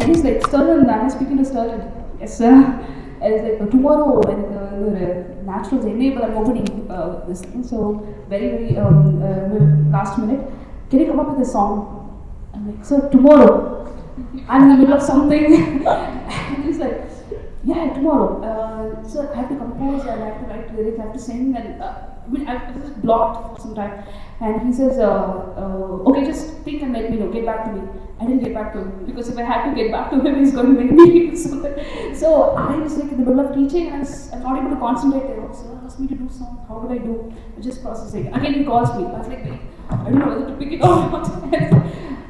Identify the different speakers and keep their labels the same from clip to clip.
Speaker 1: And he's like, Sterlin, I'm speaking to Sterlin. Yes, sir. And it's like, tomorrow, when the naturals enable, I'm opening this thing. So, very, last minute, can you come up with a song? I'm like, sir, tomorrow. I'm in the middle of something. And he's like, yeah, tomorrow. So I have to compose, and I have to write lyrics, I have to sing, and I was just blocked for some time. And he says, okay, just think and let me know, get back to me. I didn't get back to him, because if I had to get back to him, he's going to make me do something. So I was like in the middle of teaching, and I'm not able to concentrate there. So he asked me to do something, how do I do? I'm just processing. Again, he calls me. I was like, wait, I don't know whether to pick it up or not.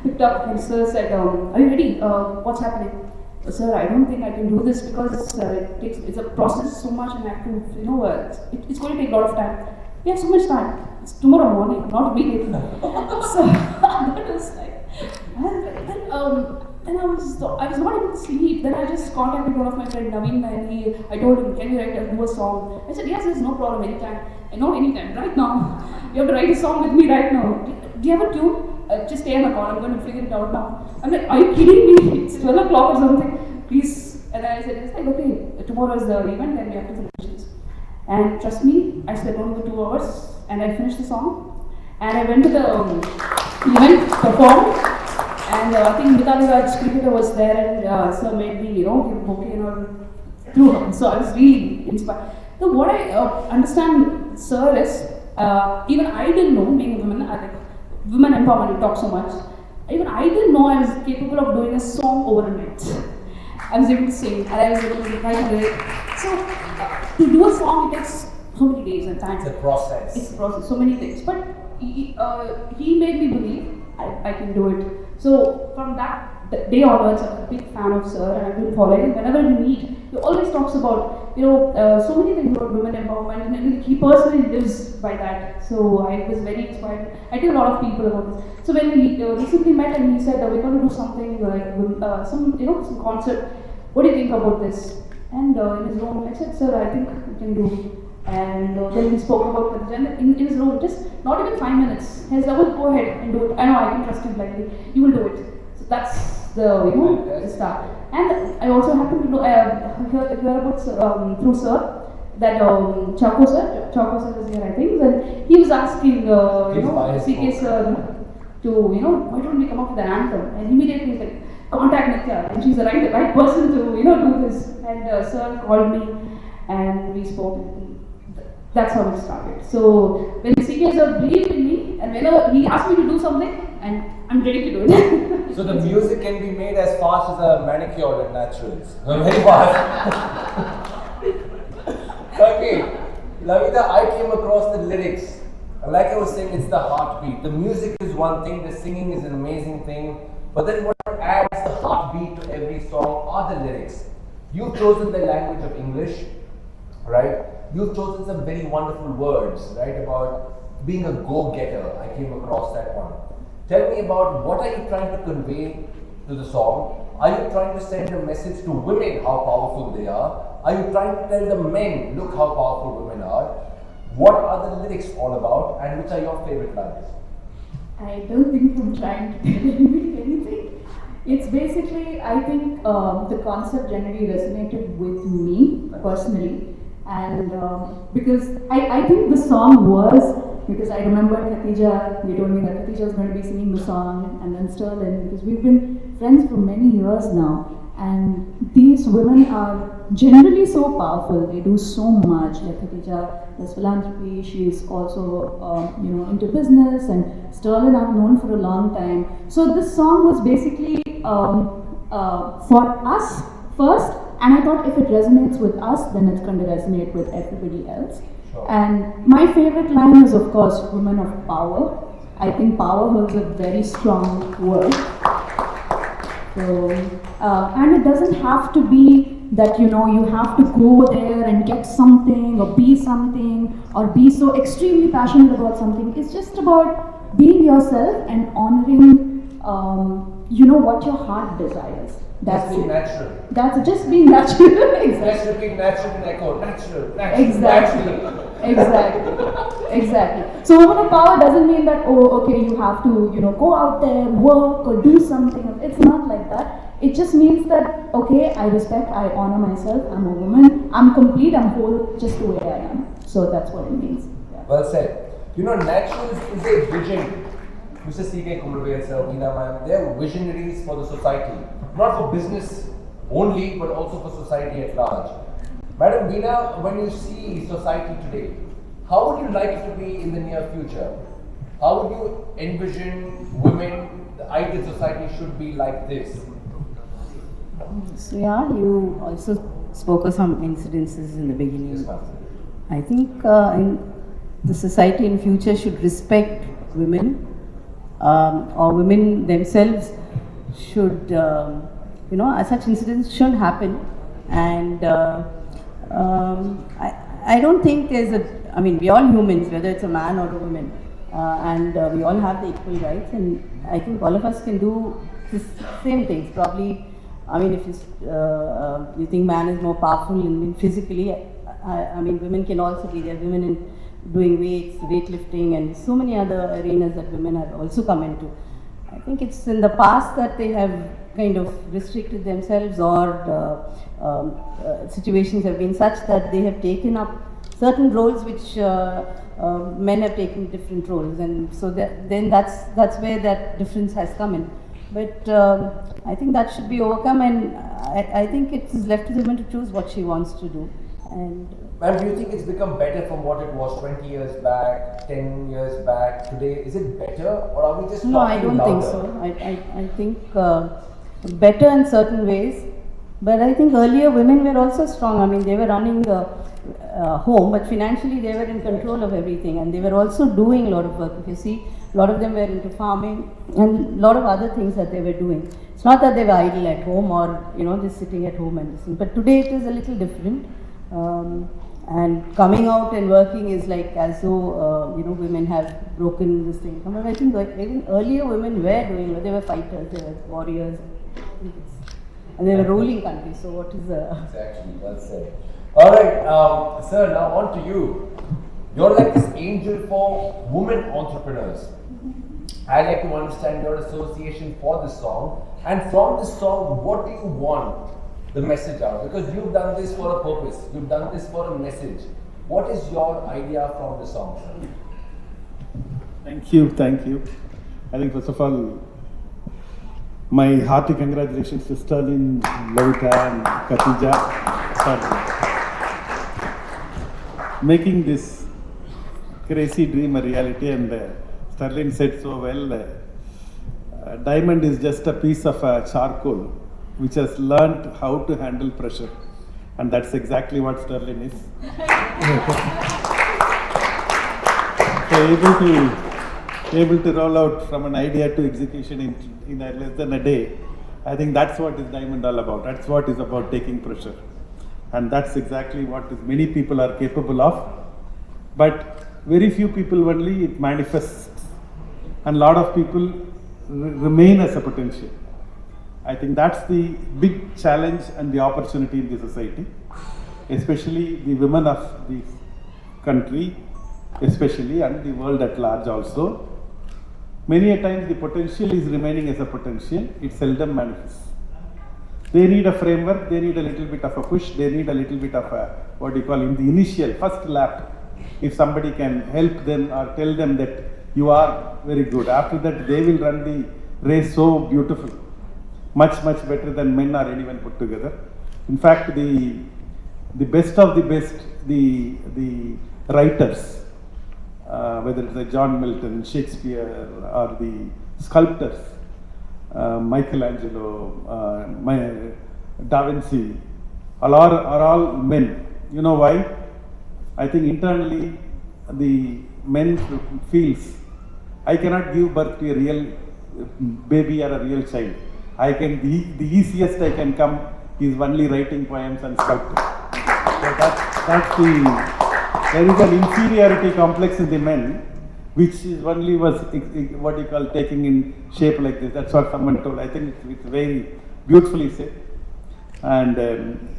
Speaker 1: Picked up, and sir said, are you ready? What's happening? Sir, I don't think I can do this because it's a process so much, and I have to, it's going to take a lot of time. We have so much time. It's tomorrow morning, not immediately. So that was like, and I was not able to sleep. Then I just contacted one of my friends, Naveen, and I told him, can you do a song? I said, yes, there's no problem, anytime. And not anytime, right now. You have to write a song with me right now. Do you have a tune? Just stay on the call, I'm going to figure it out now. I'm like, are you kidding me? It's 12 o'clock or something. Please. And I said, it's like, okay, tomorrow is the event, and we have to finish this. And trust me, I slept only for 2 hours, and I finished the song. And I went to the event, performed, and I think Lavita Lobo was there, and sir made me, give bouquet and all through her. So I was really inspired. So what I understand, sir, is, even I didn't know, being a woman, women empowerment, we talk so much. Even I didn't know I was capable of doing a song overnight. I was able to sing, and I was able to write a lyric. So, to do a song, it takes so many days and time.
Speaker 2: It's a process.
Speaker 1: It's a process, so many things. But he made me believe I can do it. So, from that day onwards, I'm a big fan of Sir, and I've been following. Whenever we meet, he always talks about, so many things about women empowerment, and he personally lives by that. So I was very inspired. I tell a lot of people about this. So when we recently met, and he said, we're going to do something like some concert. What do you think about this? And in his room, I said, sir, I think we can do. And then we spoke about Khatija in his room, just not even 5 minutes. He said, well, go ahead and do it. I know I can trust you blindly. You will do it. So that's the start. And I also happen to hear about through Sir that Chaco sir is here, I think, and he was asking CK sir to why don't we come up with an anthem? And immediately he's like, contact Nithya, and she's the right person to do this. And sir called me, and we spoke. That's how it started. So when CK sir believed in me, and whenever he asked me to do something, and I'm ready to do it.
Speaker 2: So the music can be made as fast as a manicure at Naturals. Very fast. Okay, Lavita, I came across the lyrics. Like I was saying, it's the heartbeat. The music is one thing, the singing is an amazing thing. But then what adds the heartbeat to every song are the lyrics. You've chosen the language of English, right? You've chosen some very wonderful words, right? About being a go-getter. I came across that one. Tell me about what are you trying to convey to the song? Are you trying to send a message to women how powerful they are? Are you trying to tell the men, look how powerful women are? What are the lyrics all about, and which are your favorite lines?
Speaker 3: I don't think I'm trying to tell anybody anything. It's basically, I think the concept generally resonated with me personally, and because I think the song was, because I remember Khatija, they told me that Khatija was going to be singing the song, and then Sterlin, because we've been friends for many years now, and these women are generally so powerful. They do so much. Like Khatija does philanthropy. She's also into business, and Sterlin I've known for a long time. So this song was basically for us first, and I thought if it resonates with us, then it's going to resonate with everybody else.
Speaker 2: Sure.
Speaker 3: And my favorite line is, of course, women of power. I think power holds a very strong word. So, and it doesn't have to be that you have to go there and get something or be something or be so extremely passionate about something. It's just about being yourself and honoring what your heart desires. That's
Speaker 2: just being natural.
Speaker 3: That's just being natural. Exactly.
Speaker 2: Let's repeat natural and echo. Natural.
Speaker 3: Exactly. So woman of power doesn't mean that, you have to, go out there, work or do something. It's not like that. that. It just means that, okay, I respect, I honor myself, I'm a woman, I'm complete, I'm whole, just the way I am. So that's what it means. Yeah.
Speaker 2: Well said. You know, naturals is a vision. Mr. C.K. Kumruve and Sir Veena ma'am, they are visionaries for the society. Not for business only, but also for society at large. Madam Veena, when you see society today, how would you like it to be in the near future? How would you envision women, the ideal society should be like this?
Speaker 4: So yeah, you also spoke of some incidences in the beginning.
Speaker 2: Yes, ma'am.
Speaker 4: I think in the society in future should respect women, or women themselves should, such incidents shouldn't happen. And I don't think we're all humans, whether it's a man or a woman, and we all have the equal rights. And I think all of us can do the same things. Probably, if you think man is more powerful physically, women can also be there. Women in doing weights, weightlifting, and so many other arenas that women have also come into. I think it's in the past that they have kind of restricted themselves, or situations have been such that they have taken up certain roles which men have taken different roles, and so then that's where that difference has come in. But I think that should be overcome, and I think it is left to the woman to choose what she wants to do. And
Speaker 2: Ma'am, do you think it's become better from what it was 20 years back, 10 years back, today? Is it better, or are we just
Speaker 4: no, I
Speaker 2: talking
Speaker 4: don't think
Speaker 2: louder?
Speaker 4: so. I think better in certain ways, but I think earlier women were also strong. They were running the home, but financially they were in control of everything, and they were also doing a lot of work. If you see, a lot of them were into farming and a lot of other things that they were doing. It's not that they were idle at home or just sitting at home and listening. But today it is a little different. And coming out and working is like as though women have broken this thing. I think even earlier women were doing. They were fighters, they were warriors, and they were ruling countries. So what is the
Speaker 2: Exactly, well said. All right, sir. Now on to you. You're like this angel for women entrepreneurs. I'd like to understand your association for this song, and from this song, what do you want the message out? Because you've done this for a purpose, you've done this for a message. What is your idea from the song, sir?
Speaker 5: Thank you. I think first of all, my hearty congratulations to Sterlin, Lavita and Khatija for making this crazy dream a reality. And Sterlin said so well, diamond is just a piece of charcoal which has learnt how to handle pressure, and that's exactly what Sterlin is. So able to roll out from an idea to execution in less than a day. I think that's what is diamond all about. That's what is about taking pressure, and that's exactly what many people are capable of. But very few people only it manifests, and a lot of people remain as a potential. I think that's the big challenge and the opportunity in the society, especially the women of the country, especially, and the world at large also. Many a times the potential is remaining as a potential, it seldom manifests. They need a framework, they need a little bit of a push, they need a little bit of a, in the initial, first lap, if somebody can help them or tell them that you are very good. After that, they will run the race so beautiful. Much better than men or anyone put together. In fact, the best of the best, the writers, whether it's John Milton, Shakespeare, or the sculptors, Michelangelo, Da Vinci, are all men. You know why? I think internally the men feels, I cannot give birth to a real baby or a real child. The easiest I can come is only writing poems and sculpting. So there is an inferiority complex in the men, which is only was taking in shape like this. That's what someone told. I think it's very beautifully said. And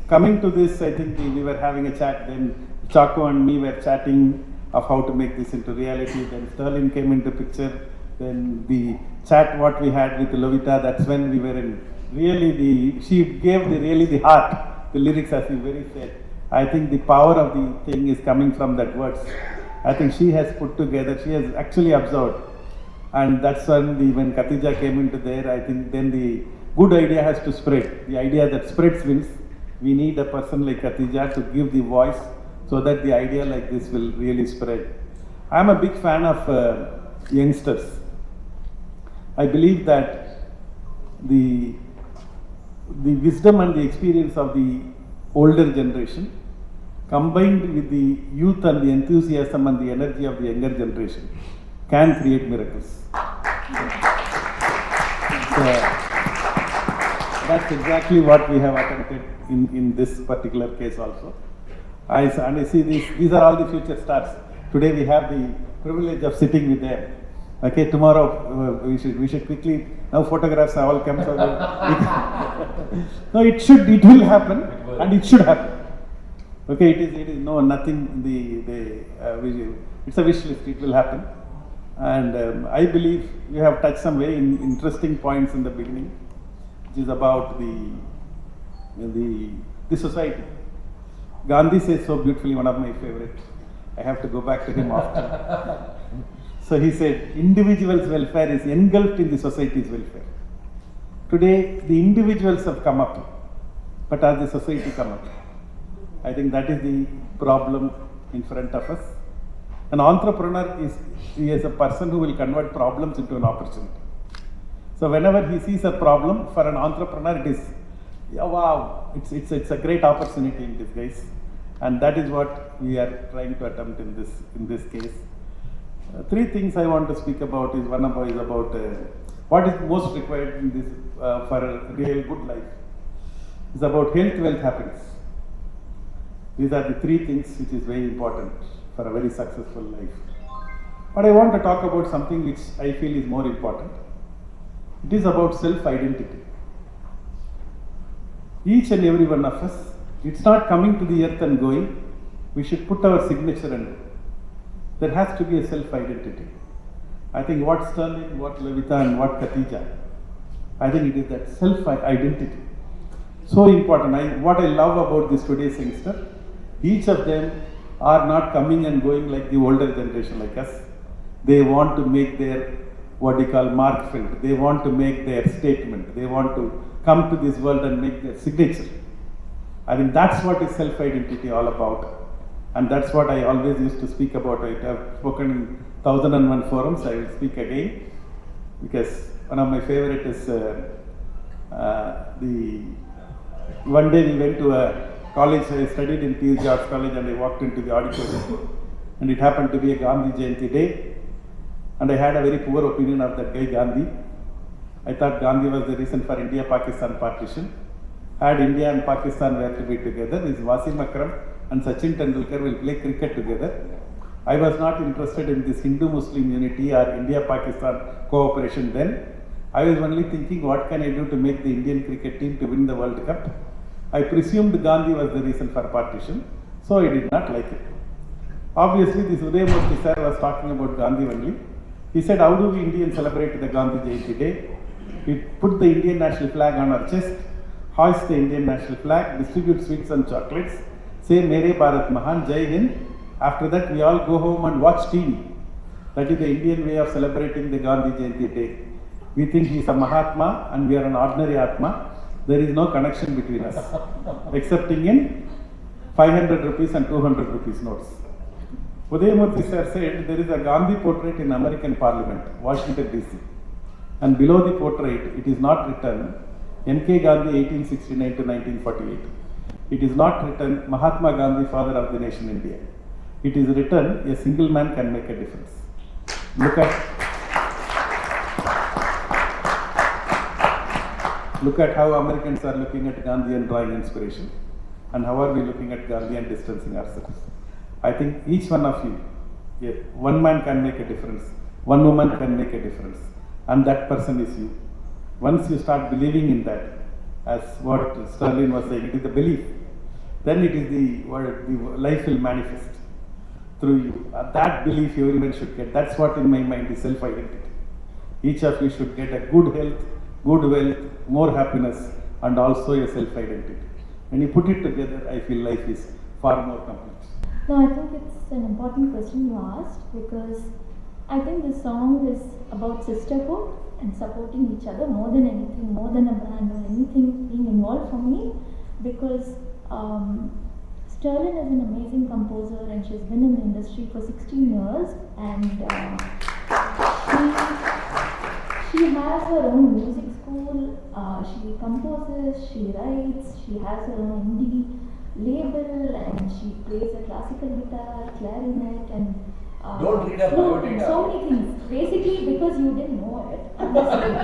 Speaker 5: coming to this, I think we were having a chat. Then Chaco and me were chatting of how to make this into reality. Then Sterlin came into picture. Then the chat what we had with Lavita, that's when we were in really she gave really the heart, the lyrics as you very said. I think the power of the thing is coming from that words. I think she has put together, she has actually observed. And that's when Khatija came into there, I think then the good idea has to spread. The idea that spreads wins. We need a person like Khatija to give the voice so that the idea like this will really spread. I'm a big fan of youngsters. I believe that the wisdom and the experience of the older generation combined with the youth and the enthusiasm and the energy of the younger generation can create miracles. So, that's exactly what we have attempted in this particular case also. I see these are all the future stars. Today we have the privilege of sitting with them. Okay, tomorrow we should quickly, now photographs are all come. No, it will happen and it should happen. Okay, it is no nothing. It's a wish list. It will happen, and I believe you have touched some very interesting points in the beginning, which is about the society. Gandhi says so beautifully, one of my favorites. I have to go back to him often. So he said, individual's welfare is engulfed in the society's welfare. Today, the individuals have come up, but has the society come up? I think that is the problem in front of us. An entrepreneur is a person who will convert problems into an opportunity. So whenever he sees a problem, for an entrepreneur it is, wow, it's a great opportunity in disguise. And that is what we are trying to attempt in this case. Three things I want to speak about is one about what is most required in this for a real good life. It's about health, wealth, happiness. These are the three things which is very important for a very successful life. But I want to talk about something which I feel is more important. It is about self-identity. Each and every one of us, it's not coming to the earth and going. We should put our signature in it. There has to be a self-identity. I think what Sterlin, what Lavita and what Khatija, I think it is that self-identity. So important. What I love about this today's youngster, each of them are not coming and going like the older generation like us. They want to make their, what they call mark filled. They want to make their statement. They want to come to this world and make their signature. I think that's what is self-identity all about. And that's what I always used to speak about. I have spoken in 1001 forums. I will speak again because one of my favorite is one day we went to a college. I studied in T. George College and I walked into the auditorium and it happened to be a Gandhi Jayanti day and I had a very poor opinion of that guy Gandhi. I thought Gandhi was the reason for India-Pakistan partition. Had India and Pakistan were to be together, is Wasim Akram and Sachin Tendulkar will play cricket together. I was not interested in this Hindu-Muslim unity or India-Pakistan cooperation then. I was only thinking, what can I do to make the Indian cricket team to win the World Cup? I presumed Gandhi was the reason for partition, so I did not like it. Obviously, this Udayamurthy sir was talking about Gandhi only. He said, how do we Indians celebrate the Gandhi Jayanti day? We put the Indian national flag on our chest, hoist the Indian national flag, distribute sweets and chocolates, say Mere Bharat Mahan, Jai Hind. After that, we all go home and watch TV. That is the Indian way of celebrating the Gandhi Jayanti day. We think he is a Mahatma and we are an ordinary Atma. There is no connection between us, excepting in 500 rupees and 200 rupees notes. Udayamurthy sir said there is a Gandhi portrait in American Parliament, Washington DC. And below the portrait, it is not written M.K. Gandhi 1869 to 1948. It is not written Mahatma Gandhi, father of the nation India. It is written a single man can make a difference. Look at how Americans are looking at Gandhi and drawing inspiration. And how are we looking at Gandhi and distancing ourselves? I think each one of you, one man can make a difference. One woman can make a difference. And that person is you. Once you start believing in that, as what Sterlin was saying, it is the belief. Then it is the life will manifest through you. That belief everyone should get. That's what in my mind is self-identity. Each of you should get a good health, good wealth, more happiness, and also a self-identity. When you put it together, I feel life is far more complete.
Speaker 3: No, I think it's an important question you asked, because I think this song is about sisterhood and supporting each other more than anything, more than a brand or anything being involved for me, because Sterlin is an amazing composer and she's been in the industry for 16 years, and she has her own music school, she composes, she writes, she has her own indie label, and she plays a classical guitar, clarinet, and
Speaker 2: Don't read her
Speaker 3: flute,
Speaker 2: biodata.
Speaker 3: and so many things. Basically, because you didn't know it. I'm saying,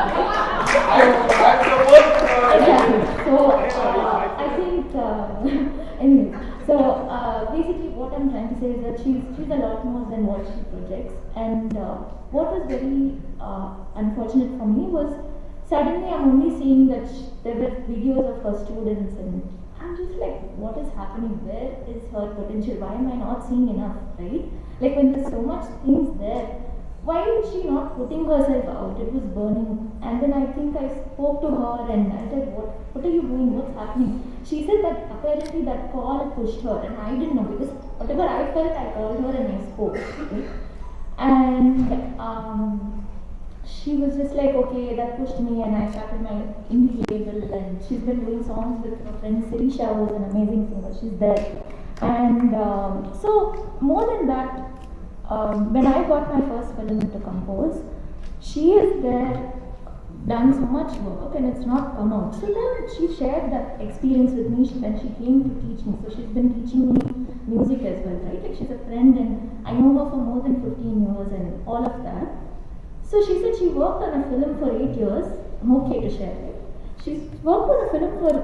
Speaker 2: I'm the worst.
Speaker 3: exactly. So I think anyway. So basically, what I'm trying to say is that she's a lot more than what she projects. And what was very unfortunate for me was suddenly I'm only seeing that there were videos of her students, and I'm just like, what is happening? Where is her potential? Why am I not seeing enough? Right? Like when there's so much things there, why is she not putting herself out? It was burning. And then I think I spoke to her and I said, what are you doing? What's happening? She said that apparently that call pushed her, and I didn't know, because whatever I felt, I called her and I spoke. Okay? And she was just like, okay, that pushed me, and I started my indie label, and she's been doing songs with her friend Sirisha, who's an amazing singer. She's there. And so more than that, when I got my first film to compose, she is there, done so much work, and it's not come out. So then she shared that experience with me when she came to teach me. So she's been teaching me music as well, right? Like she's a friend, and I know her for more than 15 years and all of that. So she said she worked on a film for 8 years. I'm okay to share it. She worked on a film for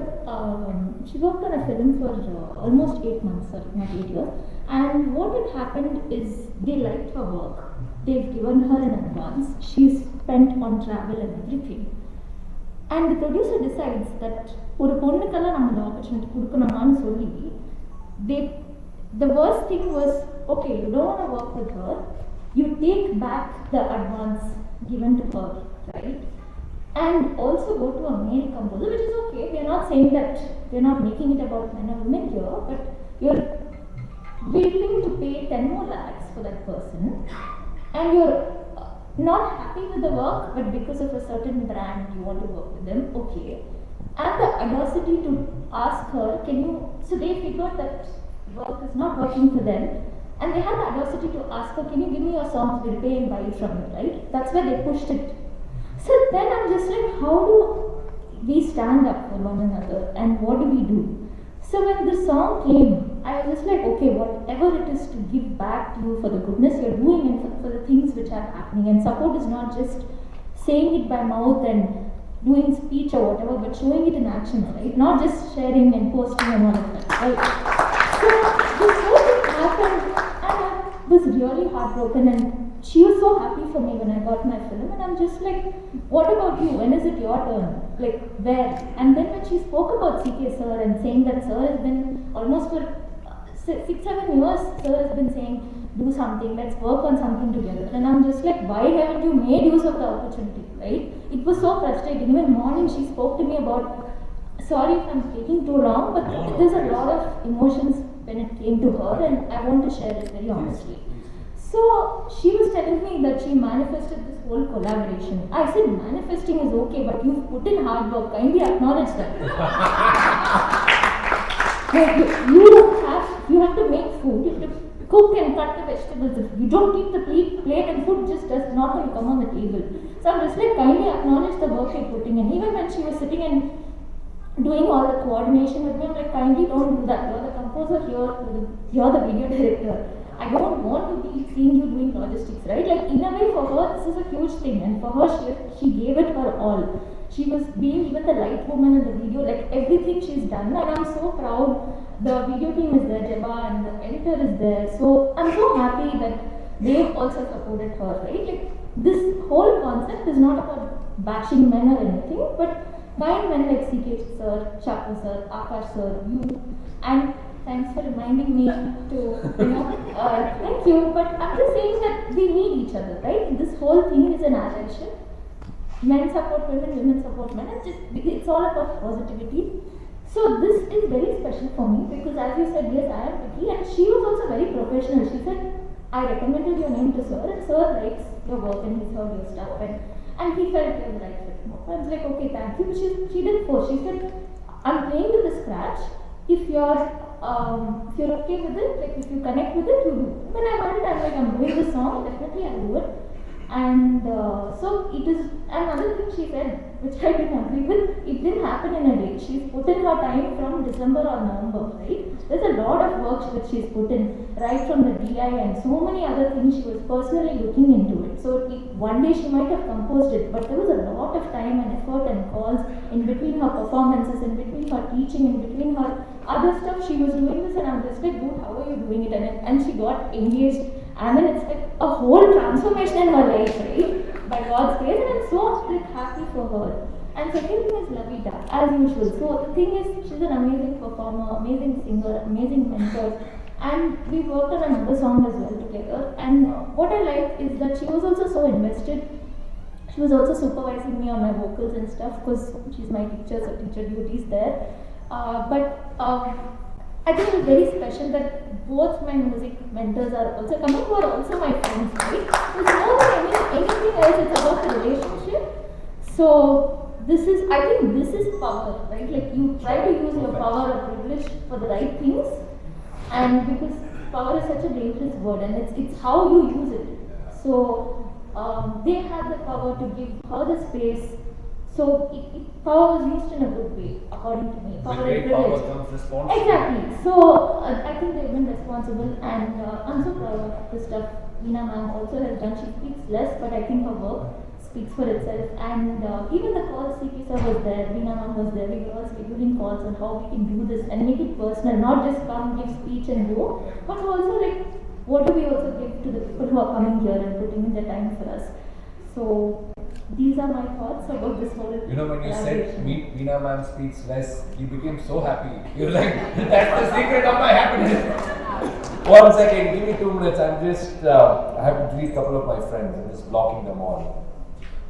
Speaker 3: almost 8 months, sorry, not 8 years. And what had happened is they liked her work. They've given her an advance. She's spent on travel and everything. And the producer decides that ஒரு பொண்ணுக்கெல்லாம் நம்ம the opportunity கொடுக்கணுமான்னு சொல்லி, the worst thing was, okay, you don't want to work with her, you take back the advance given to her, right? And also go to a male composer, which is okay. We are not saying that, we are not making it about men or women here, but you're willing to pay 10 more lakhs for that person, and you're not happy with the work, but because of a certain brand you want to work with them, okay. And the audacity to ask her, so they figured that work is not working for them, and they had the audacity to ask her, can you give me your songs, we'll pay and buy it from you, right? That's where they pushed it. So then I'm just like, how do we stand up for one another, and what do we do? So when the song came, I was just like, okay, whatever it is to give back to you for the goodness you're doing and for the things which are happening. And support is not just saying it by mouth and doing speech or whatever, but showing it in action, right? Not just sharing and posting and all of that, right? So this whole thing happened, and I was really heartbroken, and she was so happy for me when I got my film, and I'm just like, what about you? When is it your turn? Like, where? And then when she spoke about CK sir and saying that sir has been almost for 6-7 years, sir has been saying, do something, let's work on something together. And I'm just like, why haven't you made use of the opportunity, right? It was so frustrating. Even morning she spoke to me about, sorry if I'm taking too long, but there's a lot of emotions when it came to her, and I want to share it very honestly. So she was telling me that she manifested this whole collaboration. I said manifesting is okay, but you've put in hard work. Kindly acknowledge that. You have to make food. You have to cook and cut the vegetables. If you don't keep the plate, and food just does not going to come on the table. So I'm just like, kindly acknowledge the work you're putting in. Even when she was sitting and doing all the coordination with me, I'm like, kindly don't do that. You're the composer here. You're the video director. I don't want to be seeing you doing logistics, right? Like, in a way, for her, this is a huge thing, and for her, she gave it her all. She was being even the light woman in the video, like everything she's done, and I'm so proud. The video team is there, Jeba, and the editor is there. So I'm so happy that they've also supported her, right? Like, this whole concept is not about bashing men or anything, but find men like CK sir, Chapu sir, Akash sir, you, and thanks for reminding me to, thank you, but I'm just saying that we need each other, right? This whole thing is an allyship, men support women, women support men, and it's all about positivity. So this is very special for me because as you said, yes, I am picky, and she was also very professional. She said, I recommended your name to sir, and sir likes your work and he's heard your stuff, and he felt it was the right fit. I was like, okay, thank you. But she didn't force. She said, I'm playing with the scratch. If you're okay with it, like if you connect with it, you do. When I heard it, I'm like, I'm doing this song, definitely I'll do it. And so it is another thing she said, which I didn't agree with. It didn't happen in a day. She's put in her time from December or November, right? There's a lot of work that she's put in, right from the DI and so many other things. She was personally looking into it. So one day she might have composed it, but there was a lot of time and effort and calls in between her performances, in between her teaching, in between her other stuff. She was doing this, and I'm just like, dude, how are you doing it? And she got engaged. I mean, it's like a whole transformation in her life, right? By God's grace, and I'm so like happy for her. And second thing is Lavita, as usual. So the thing is, she's an amazing performer, amazing singer, amazing mentor, and we worked on another song as well together. And what I like is that she was also so invested. She was also supervising me on my vocals and stuff because she's my teacher, so teacher duties there. I think it's very special that both my music mentors are also coming, who are also my friends, right? It's more than anything else, it's about the relationship. So I think this is power, right? Like you try to use your power or privilege for the right things, and because power is such a dangerous word, and it's how you use it. So they had the power to give her the space. So power was used in a good way, according to me.
Speaker 2: With great power comes responsibility.
Speaker 3: Exactly. So I think they've been responsible, and I'm so proud of the stuff Veena ma'am also has done. She speaks less, but I think her work speaks for itself. And even the calls, CP sir was there, Veena ma'am was there. We were all scheduling calls on how we can do this and make it personal, not just come, give speech and go, but also like what do we also give to the people who are coming here and putting in their time for us. So these are my thoughts about this whole.
Speaker 2: You know, when you said meet Veena ma'am speaks less, you became so happy. You're like, that's the secret of my happiness. 1 second, give me 2 minutes. I have to delete a couple of my friends. I'm just blocking them all.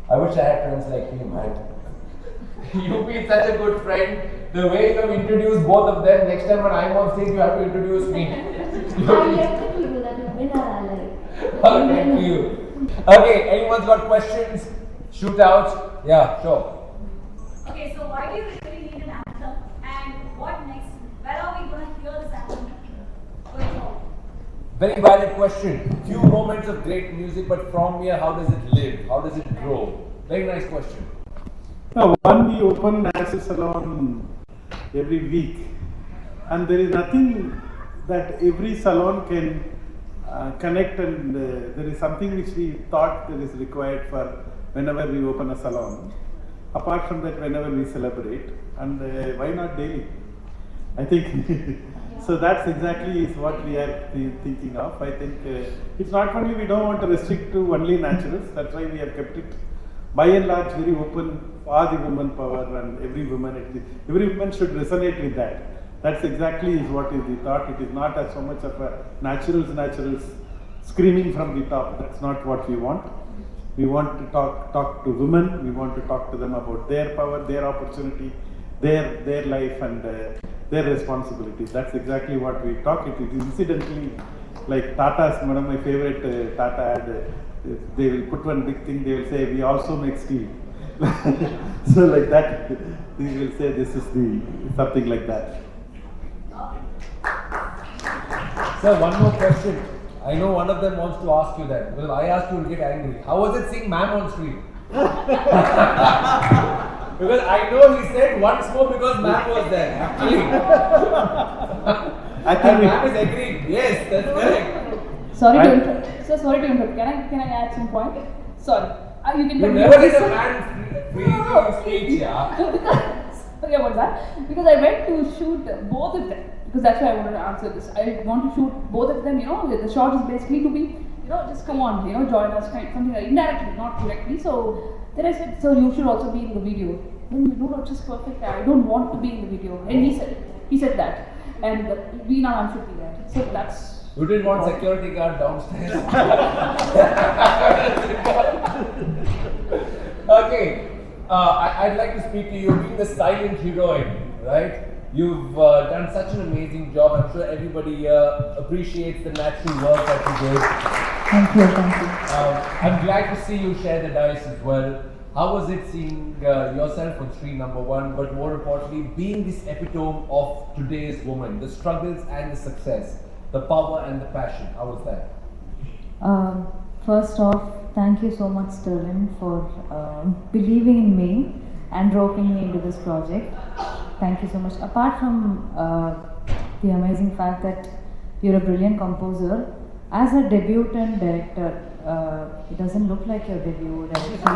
Speaker 2: I wish I had friends like you, man. You've been such a good friend. The way you have introduced both of them, next time when I'm on stage, you have to introduce me.
Speaker 3: I definitely do that. You've been our ally.
Speaker 2: Oh, thank you. Okay, anyone's got questions? Shoot out. Yeah, sure.
Speaker 6: Okay, so why do you really need an anthem? And what next? Where are we going to hear this anthem going on?
Speaker 2: Very valid question. Few moments of great music, but from here, how does it live? How does it grow? Very nice question.
Speaker 5: Now, one, we open Dance Salon every week, and there is nothing that every salon can connect, and there is something which we thought that is required for whenever we open a salon. Apart from that, whenever we celebrate, and why not daily? I think so. That's exactly is what we are thinking of. I think it's not only we don't want to restrict to only naturals. That's why we have kept it by and large very open for the woman power, and every woman should resonate with that. That's exactly is what is the thought. It is not as so much of a naturals screaming from the top. That's not what we want. We want to talk to women. We want to talk to them about their power, their opportunity, their life, and their responsibilities. That's exactly what we talk. It is incidentally like Tata's, one of my favorite Tata ad. They will put one big thing. They will say, "We also make steel." So like that, they will say, "This is the something like that."
Speaker 2: Sir, one more question. I know one of them wants to ask you that. Well, I asked you to get angry. How was it seeing ma'am on screen? Because I know he said once more because ma'am was there. Actually.
Speaker 5: I think
Speaker 2: ma'am is agreed. Yes, that's correct.
Speaker 1: Sorry to interrupt. So sorry to interrupt. Can I add some point? Sorry. You can.
Speaker 2: You never get a man free speech, yeah.
Speaker 1: Sorry about that. Because I went to shoot both of them. Because that's why I wanted to answer this. I want to shoot both of them. You know, the shot is basically to be, just come on, join us, something like indirectly, not directly. So then I said, so you should also be in the video. Then just perfect. I don't want to be in the video. And he said that. And we now should be there. So that's.
Speaker 2: You didn't want security guard downstairs. Okay, I'd like to speak to you. Being the silent heroine, right? You've done such an amazing job. I'm sure everybody here appreciates the natural work that you did.
Speaker 3: Thank you, thank you.
Speaker 2: I'm glad to see you share the dice as well. How was it seeing yourself on screen, number one, but more importantly, being this epitome of today's woman, the struggles and the success, the power and the passion? How was that?
Speaker 3: First off, thank you so much, Sterlin, for believing in me and roping me into this project. Thank you so much. Apart from the amazing fact that you're a brilliant composer, as a debutant director, it doesn't look like your debut director.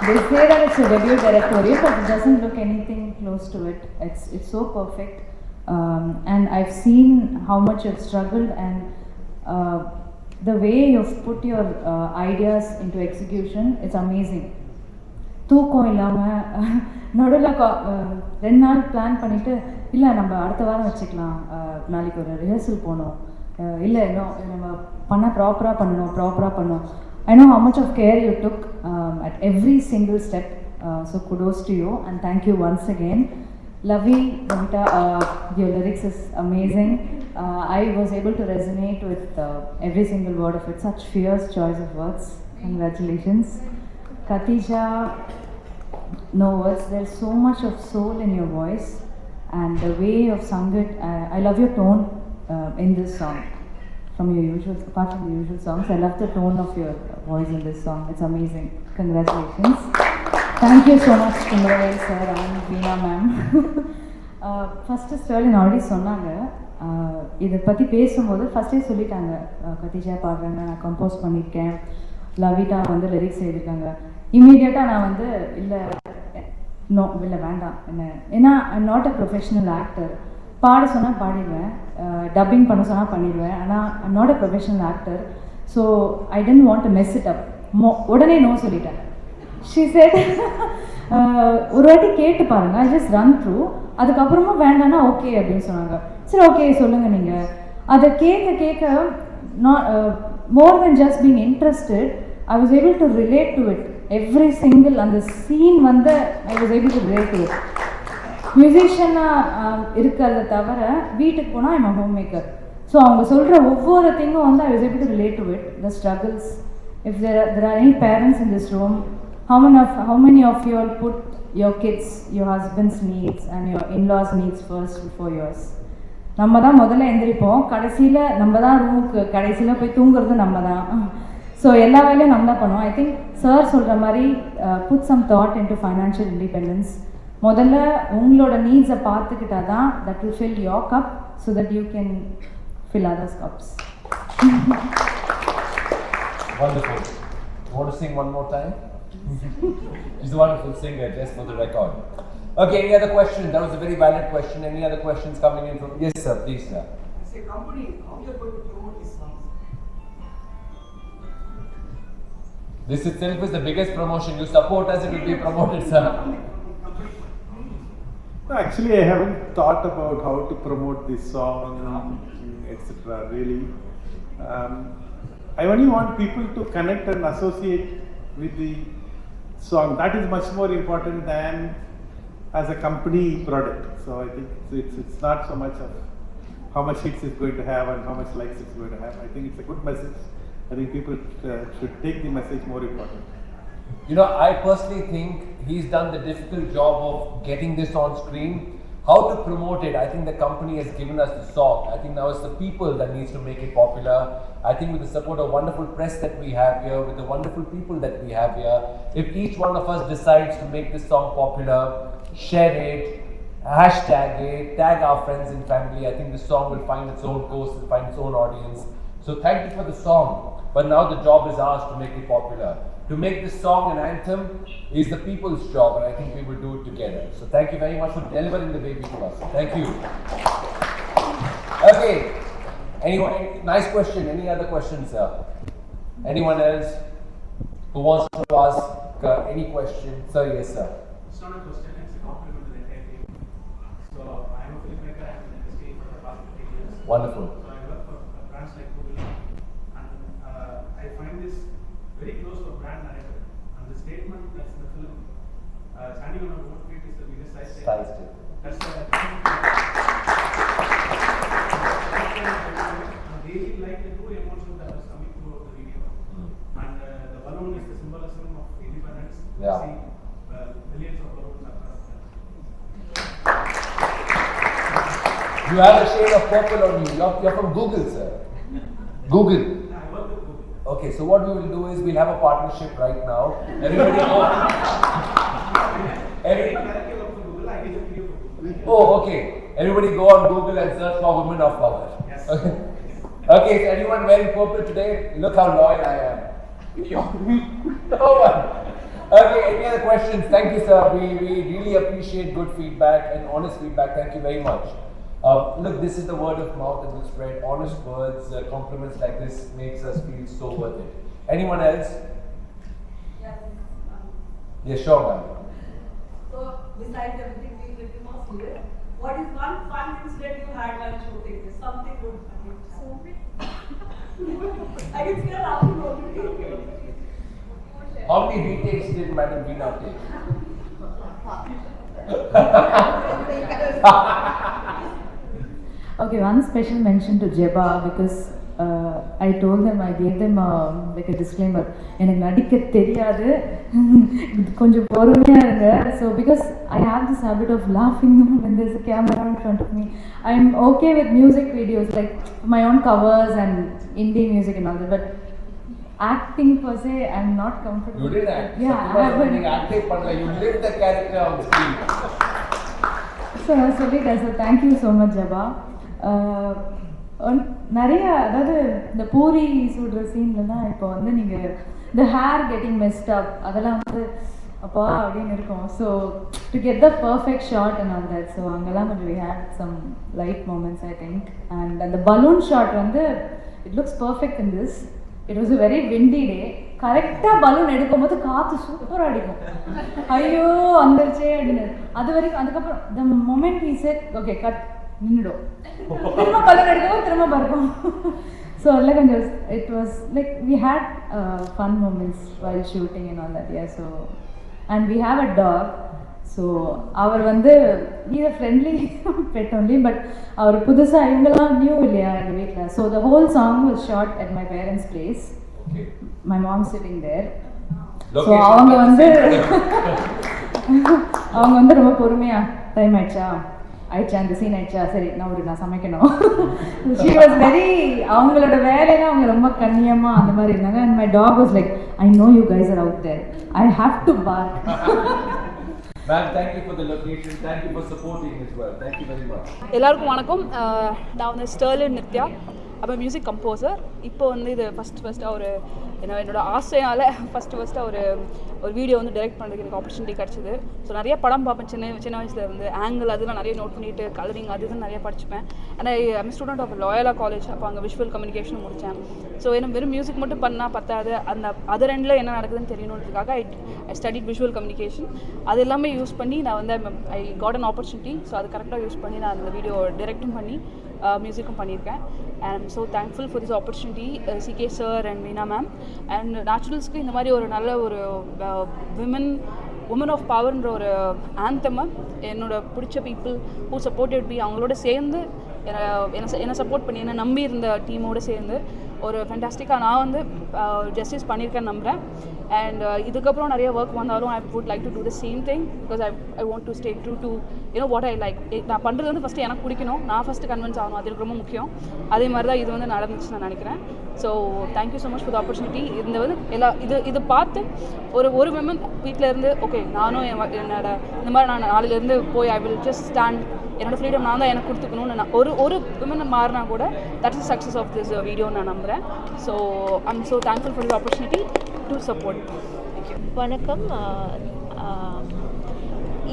Speaker 3: They say that it's a debut directorial, but it doesn't look anything close to it. It's so perfect. And I've seen how much you've struggled and the way you've put your ideas into execution, it's amazing. தூக்கம் இல்லாமல் நடுவில் 2 நாள் plan பண்ணிவிட்டு இல்லை நம்ம அடுத்த வாரம் வச்சுக்கலாம், நாளைக்கு ஒரு ரிஹர்சல் போகணும், இல்லை இன்னும் நம்ம ப்ராப்பராக பண்ணணும். I know how much of care you took at every single step, so kudos to you and thank you once again. Lavita, your lyrics is amazing. I was able to resonate with every single word of it. Such fierce choice of words. Congratulations. Khatija, no words. There's so much of soul in your voice and the way you've sung it. I love your tone in this song. Apart from the usual songs, I love the tone of your voice in this song. It's amazing. Congratulations. Thank you so much, Kumaravel sir and Veena ma'am. First, Sterlin already சொன்னாங்க, இதை பற்றி பேசும்போது ஃபஸ்ட்டே சொல்லிட்டாங்க, கத்திஜா பாடுறாங்க, நான் compose பண்ணியிருக்கேன், லவிட்டா வந்து லிரிக்ஸ் எழுதியிருக்காங்க. இம்மீடியட்டாக நான் வந்து இல்லை வேண்டாம் என்ன, ஏன்னா I'm not a professional actor. பாட சொன்னால் பாடிடுவேன், டப்பிங் பண்ண சொன்னால் பண்ணிடுவேன், ஆனால் I'm not a professional actor. So I don't want to mess it up. உடனே நோ சொல்லிட்டேன். ஷீ செட் ஒரு வாட்டி கேட்டு பாருங்க, ஐ ஜஸ்ட் ரன் த்ரூ, அதுக்கப்புறமா வேண்டாம்னா ஓகே அப்படின்னு சொன்னாங்க. சரி ஓகே சொல்லுங்கள் நீங்கள். அதை கேட்க not more then just being interested, I was able to relate to it. Every single அந்த சீன் வந்து I was able to relate to it. மியூசிஷியனாக இருக்கிறத தவிர வீட்டுக்கு போனால் I'm a home maker. So அவங்க சொல்கிற ஒவ்வொரு திங்கும் வந்து I was able to relate to it. The struggles, if there are any parents in this room, how many of you all put your kids, your husband's needs and your in-laws needs first before yours? நம்ம தான் முதல்ல எந்திரிப்போம், கடைசியில் நம்ம தான் ரூமுக்கு கடைசியில் போய் தூங்குறது நம்ம தான். ஸோ எல்லா வேலையும் நம்ம தான் பண்ணுவோம். ஐ திங்க் சார் சொல்கிற மாதிரி put some thought into financial independence. முதல்ல உங்களோட நீட்ஸை பார்த்துக்கிட்டா தான் that will fill your cup so that you can fill others' cups.
Speaker 2: Wonderful. You want to sing one more time? She's a wonderful singer, just for the record. Okay, any other questions? That was a very valid question. Any other questions coming in from? Yes, sir. Please, sir.
Speaker 7: As a company, how you are going to promote these songs?
Speaker 2: This itself is the biggest promotion. You support us, it will be promoted, sir.
Speaker 5: No, actually, I haven't thought about how to promote this song, etc. Really. I only want people to connect and associate with the song. That is much more important than as a company product. So I think it's not so much of how much hits it's going to have and how much likes it's going to have. I think it's a good message. I think people should take the message more important.
Speaker 2: You know, I personally think he's done the difficult job of getting this on screen. How to promote it? I think the company has given us the song. I think now it's the people that needs to make it popular. I think with the support of wonderful press that we have here, with the wonderful people that we have here, if each one of us decides to make this song popular, share it, hashtag it, tag our friends and family, I think the song will find its own course and find its own audience. So thank you for the song, but now the job is ours to make it popular. To make this song an anthem is the people's job, and I think we will do it together. So thank you very much for delivering the baby to us. Thank you. Okay. Anyone? Nice question. Any other questions, sir? Anyone else who wants to ask any question? Sir, yes, sir.
Speaker 7: It's not a question, it's a compliment to the entire team. So I am a filmmaker, I am in the industry for the past 15 years.
Speaker 2: Wonderful.
Speaker 7: So I work for brands like Google, and I find this very close to a brand narrative. And the statement standing on a boat feet is the biggest size tape.
Speaker 2: Size tape.
Speaker 7: That's the really like the true emotion that was coming through the video. And the balloon is the symbolism of independence.
Speaker 2: Yeah.
Speaker 7: See millions of balloons across the
Speaker 2: You have a shade of purple on you. You're from Google, sir. Google.
Speaker 7: I work with Google.
Speaker 2: Okay, so what we will do is we'll have a partnership right now. Everybody go.
Speaker 7: I directly work for Google. I get a video for Google.
Speaker 2: Oh, okay. Everybody go on Google and search for Women of Power.
Speaker 7: Yes.
Speaker 2: Okay. Okay, is anyone wearing purple today? Look how loyal I am. No one. Okay, any other questions? Thank you, sir. We really appreciate good feedback and honest feedback. Thank you very much. Look, this is the word of mouth that will spread. Honest words, compliments like this makes us feel so worth it. Anyone else?
Speaker 8: Yes.
Speaker 2: Yes, sure, ma'am.
Speaker 8: So, besides everything being little more serious, what is one fun incident you had while shooting this? Something good. I can see her laughing already.
Speaker 2: How many retakes did Madam Veena take?
Speaker 3: Okay, one special mention to Jeba because I told them, I gave them like a disclaimer. எனக்கு நடிக்க தெரியாது கொஞ்சம் பொறுமையா இருங்க. So because I have this habit of laughing when there's a camera in front of me. I'm okay with music videos like my own covers and indie music and all that, but acting per se I'm not comfortable.
Speaker 2: You did act.
Speaker 3: Yeah, I haven't.
Speaker 2: You lived the character on the screen.
Speaker 3: So நான் சொல்லிட்டேன் sir. Thank you so much ஜபா. நிறைய அதாவது இந்த பூரி சுடுற சீன்லலாம் இப்போ வந்து நீங்கள் இந்த ஹேர் கெட்டிங் மெஸ்ட் அப் அதெல்லாம் வந்து அப்பா அப்படின்னு இருக்கும். So to get the perfect shot and all that. So அங்கெல்லாம் கொஞ்சம் we had some light moments I think. And அந்த பலூன் ஷாட் வந்து it looks perfect in this. It was a very windy day. கரெக்டாக balloon எடுக்கும்போது காற்று சூப்பராக அடிக்கும். ஐயோ வந்துருச்சே அப்படின்னு. அது வரைக்கும் அதுக்கப்புறம் the moment he said okay cut நின்றுடும். திரும்ப பலூன் எடுக்கவும் திரும்ப பறக்கும். ஸோ அதில் கொஞ்சம் it was like we had fun moments while shooting and all that. So and we have a dog. So அவர் வந்து is a friendly pet only. But அவர் புதுசாக இவங்கெல்லாம் நியூ இல்லையா எங்கள் வீட்டில். So the whole song was shot at my parents place. My mom sitting there. So அவங்க வந்து ரொம்ப பொறுமையா டைம் ஆயிடுச்சா அந்த சீன் ஆயிடுச்சா சரி நான் சமைக்கணும். She was very அவங்களோட வேலையில அவங்க ரொம்ப கண்ணியமா அந்த மாதிரி இருந்தாங்க. And my dog was like, I know you guys are out there. I have to bark.
Speaker 2: Ma'am, thank you for the location. Thank you for supporting as well. Thank you very much.
Speaker 1: எல்லாருக்கும் வணக்கம். நான் வந்து Starling Nithya. அப்போ music composer. இப்போ வந்து இது ஃபஸ்ட்டாக ஒரு என்னோட ஆசையால் ஃபஸ்ட்டாக ஒரு வீடியோ வந்து டைரக்ட் பண்ணுறதுக்கு எனக்கு ஆப்பர்ச்சுனிட்டி கிடச்சிது. ஸோ நிறைய படம் பார்ப்பேன் சின்ன வயசுல இருந்து. ஆங்கிள் அதெல்லாம் நிறைய நோட் பண்ணிவிட்டு கலரிங் அதுதான் நிறைய படிச்சுப்பேன். ஆனால் I'm student of Loyola college. அப்போ அங்கே விஷுவல் கம்யூனிகேஷன் முடித்தேன். ஸோ எனக்கு வெறும் மியூசிக் மட்டும் பண்ணால் பத்தாது. அந்த அதர் எண்டில் என்ன நடக்குதுன்னு தெரியணுன்றதுக்காக ஐ ஸ்டடிட் விஷுவல் கம்யூனிகேஷன். அது எல்லாமே யூஸ் பண்ணி நான் வந்து I got an opportunity. So அது கரெக்டாக யூஸ் பண்ணி நான் அந்த வீடியோ டைரக்டும் பண்ணி மியூசிக்கும் பண்ணியிருக்கேன். And I'm so thankful for this opportunity CK sir and Veena ma'am. And நேச்சுரல்ஸ்க்கு இந்த மாதிரி ஒரு நல்ல ஒரு உமன் ஆஃப் பவர்ன்ற ஒரு ஆந்தமை என்னோட பிடிச்ச பீப்புள் ஹூ சப்போர்ட்டட் பி அவங்களோட சேர்ந்து என்னை சப்போர்ட் பண்ணி என்னை நம்பி இருந்த டீமோடு சேர்ந்து ஒரு ஃபேண்டாஸ்டிக்காக நான் வந்து ஜஸ்டிஸ் பண்ணியிருக்கேன்னு நம்புகிறேன். அண்ட் இதுக்கப்புறம் நிறைய ஒர்க் வந்தாலும் I would like to do the same thing because I want to stay true to what I like. நான் பண்ணுறது வந்து ஃபஸ்ட்டு எனக்கு பிடிக்கணும். நான் ஃபஸ்ட்டு கன்வின்ஸ் ஆகணும். அது எனக்கு ரொம்ப முக்கியம். அதே மாதிரி தான் இது வந்து நடந்துச்சு நான் நினைக்கிறேன். So thank you so much for the opportunity. இந்த வந்து இது பார்த்து ஒரு விமன் வீட்டில் இருந்து ஓகே நானும் என்னோட இந்த மாதிரி நான் நாளிலேருந்து போய் ஐ வில் ஜஸ்ட் ஸ்டாண்ட் என்னோட ஃப்ரீடம் நான் தான் எனக்கு கொடுத்துக்கணும்னு நான் ஒரு விமன் மாறினா கூட that's success of this video நான் நம்புகிறேன். So I'm so thankful for the opportunity to support. Thank you.
Speaker 9: வணக்கம்.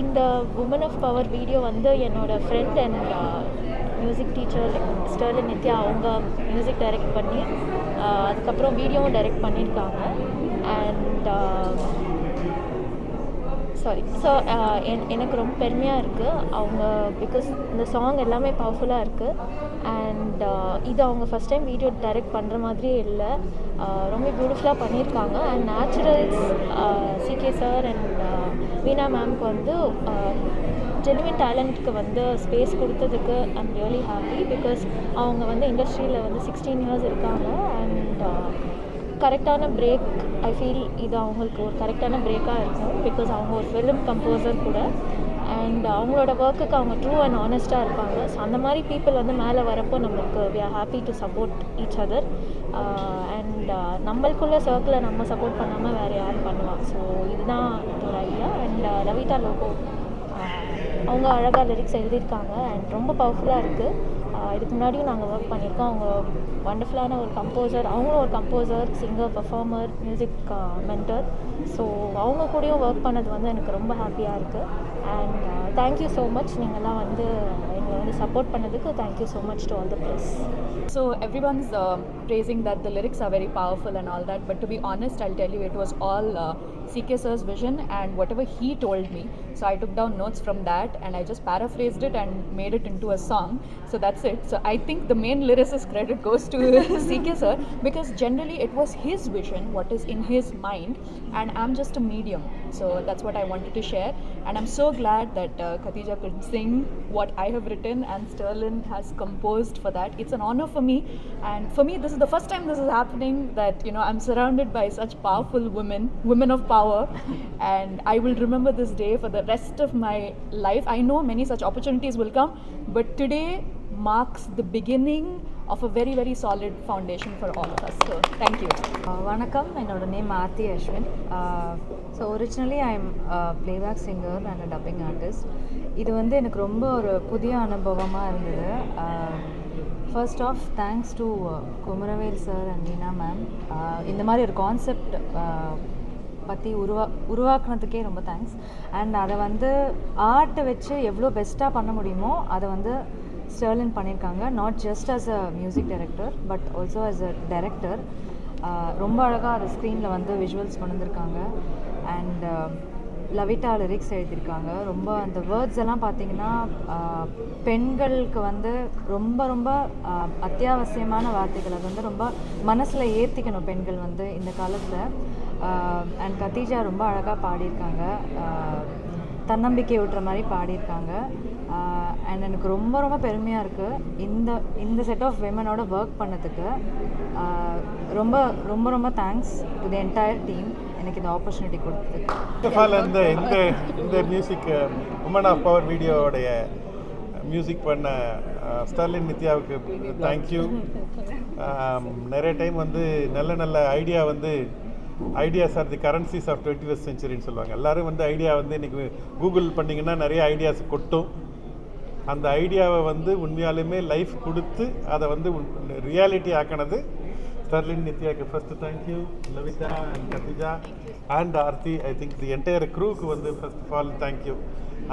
Speaker 9: இந்த உமன் ஆஃப் பவர் வீடியோ வந்து என்னோட friend and music teacher Sterlin Nithya அவங்க மியூசிக் டைரக்ட் பண்ணி அதுக்கப்புறம் வீடியோவும் டைரக்ட் பண்ணியிருக்காங்க. அண்ட் ஸோ எனக்கு ரொம்ப பெருமையாக இருக்குது அவங்க பிகாஸ் இந்த சாங் எல்லாமே பவர்ஃபுல்லாக இருக்குது. அண்ட் இது அவங்க ஃபஸ்ட் டைம் வீடியோ டைரக்ட் பண்ணுற மாதிரியே இல்லை. ரொம்ப பியூட்டிஃபுல்லாக பண்ணியிருக்காங்க. And Naturals CK sir and Veena மேம்க்கு வந்து ஜென்யூன் டேலண்ட்க்கு வந்து ஸ்பேஸ் கொடுத்ததுக்கு ஐம் ரியலி ஹாப்பி. பிகாஸ் அவங்க வந்து இண்டஸ்ட்ரியில் வந்து 16 years இருக்காங்க. அண்ட் கரெக்டான பிரேக், ஐ ஃபீல் இது அவங்களுக்கு ஒரு கரெக்டான பிரேக்காக இருக்கும். பிகாஸ் அவங்க ஒரு ஃபிலிம் கம்போசர் கூட. அண்ட் அவங்களோட ஒர்க்குக்கு அவங்க ட்ரூ அண்ட் ஆனஸ்ட்டாக இருப்பாங்க. ஸோ அந்த மாதிரி பீப்புள் வந்து மேலே வரப்போ நம்மளுக்கு we are happy to support each other. And நம்மளுக்குள்ள சர்க்கிளை நம்ம சப்போர்ட் பண்ணாமல் வேறு யார் பண்ணுவாள். ஸோ இதுதான் இதோட ஐடியா. அண்ட் லவிதா லோபோ அவங்க அழகாக லிரிக்ஸ் எழுதியிருக்காங்க அண்ட் ரொம்ப பவர்ஃபுல்லாக இருக்குது. இதுக்கு முன்னாடியும் நாங்கள் ஒர்க் பண்ணியிருக்கோம். அவங்க வண்டர்ஃபுல்லான ஒரு கம்போசர், அவங்களும் ஒரு composer, singer, performer, music mentor. So அவங்க கூடயும் ஒர்க் பண்ணது வந்து எனக்கு ரொம்ப ஹாப்பியாக இருக்குது. And thank you so much. நீங்கள்லாம் வந்து எங்களை வந்து சப்போர்ட் பண்ணதுக்கு thank you so much to all the press.
Speaker 10: So everyone's praising that the lyrics are very powerful and all that, but to be honest, I'll tell you it was all CK sir's vision and whatever he told me. So I took down notes from that and I just paraphrased it and made it into a song. So that's it. So I think the main lyricist credit goes to CK sir, because generally it was his vision, what is in his mind, and I'm just a medium. So that's what I wanted to share, and I'm so glad that Khatija could sing what I have written and Sterlin has composed for that. It's an honor for me, and for me this is the first time this is happening, that I'm surrounded by such powerful women of power, and I will remember this day for the rest of my life. I know many such opportunities will come, but today marks the beginning of a very very solid foundation for all of us. So thank you.
Speaker 11: வணக்கம், என்னோட name Aarthi Ashwin. So originally I am playback singer and a dubbing artist. இது வந்து எனக்கு ரொம்ப ஒரு புதிய அனுபவமாக இருந்தது. First of thanks to Kumaravel sir and Veena ma'am. இந்த மாதிரி ஒரு கான்செப்ட் பற்றி உருவாக்குனதுக்கே ரொம்ப தேங்க்ஸ். அண்ட் அதை வந்து ஆர்ட்டை வச்சு எவ்வளோ பெஸ்ட்டாக பண்ண முடியுமோ அதை வந்து ஸ்டெர்லின் பண்ணியிருக்காங்க. Not just as a music director but also as a director. ரொம்ப அழகாக அதை ஸ்க்ரீனில் வந்து விஷுவல்ஸ் கொண்டு வந்திருக்காங்க. அண்ட் லவிட்டா லிரிக்ஸ் எழுதியிருக்காங்க. ரொம்ப அந்த வேர்ட்ஸ் எல்லாம் பார்த்திங்கன்னா பெண்களுக்கு வந்து ரொம்ப ரொம்ப அத்தியாவசியமான வார்த்தைகள். அது வந்து ரொம்ப மனசில் ஏற்றிக்கணும் பெண்கள் வந்து இந்த காலத்தில். அண்ட் கத்தீஜா ரொம்ப அழகாக பாடியிருக்காங்க, தன்னம்பிக்கை ஊட்டுற மாதிரி பாடியிருக்காங்க. அண்ட் எனக்கு ரொம்ப ரொம்ப பெருமையாக இருக்குது இந்த செட் ஆஃப் விமனோட ஒர்க் பண்ணதுக்கு. ரொம்ப ரொம்ப ரொம்ப thanks to the entire team எனக்கு இந்த ஆப்பர்ச்சுனிட்டி கொடுத்ததுக்கு.
Speaker 5: இந்த மியூசிக் உமன் ஆஃப் பவர் வீடியோவுடைய மியூசிக் பண்ண ஸ்டெர்லின் நித்யாவுக்கு தேங்க்யூ. நிறைய டைம் வந்து நல்ல ஐடியா வந்து ideas are the currencies of 21st centuryன்னு சொல்லுவாங்க. எல்லோரும் வந்து ஐடியா வந்து இன்றைக்கி கூகுள் பண்ணிங்கன்னா நிறைய ஐடியாஸ் கொட்டும். அந்த ஐடியாவை வந்து உண்மையாலுமே லைஃப் கொடுத்து அதை வந்து ரியாலிட்டி ஆக்கினது ஸ்டெர்லின் நித்யாவுக்கு first thank you. Lavitha and Khadija and Aarthi, I think the entire க்ரூவுக்கு வந்து ஃபர்ஸ்ட் ஆஃப் ஆல் தேங்க்யூ.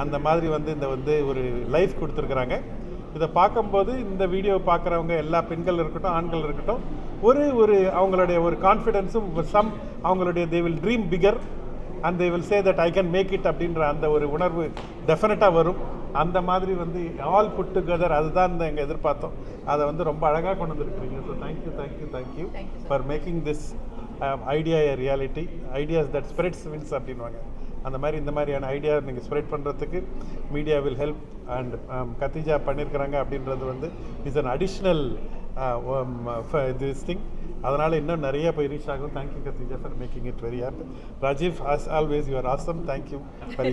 Speaker 5: அந்த மாதிரி வந்து இந்த வந்து ஒரு லைஃப் கொடுத்துருக்குறாங்க. இதை பார்க்கும்போது இந்த வீடியோ பார்க்குறவங்க எல்லா பெண்கள் இருக்கட்டும் ஆண்கள் இருக்கட்டும் ஒரு அவங்களுடைய ஒரு கான்ஃபிடென்ஸும் அவங்களுடைய they will dream bigger and they will say that I can make it அப்படின்ற அந்த ஒரு உணர்வு டெஃபினட்டாக வரும். அந்த மாதிரி வந்து ஆல் புட் டுகெதர், அதுதான் இந்த எங்கள் எதிர்பார்த்தோம். அதை வந்து ரொம்ப அழகாக கொண்டு வந்துருக்குறீங்க. So thank you for making this idea a reality. Ideas that spreads wins அப்படின்வாங்க. அந்த மாதிரி இந்த மாதிரியான ஐடியா நீங்கள் ஸ்ப்ரெட் பண்ணுறதுக்கு media will help. And Khadija பண்ணியிருக்கிறாங்க அப்படின்றது வந்து is an additional this thing. அதனால் இன்னும் நிறைய போய் ரீச் ஆகும். Thank you Khadija for making it very happy. Rajiv, as always you are awesome. Thank you for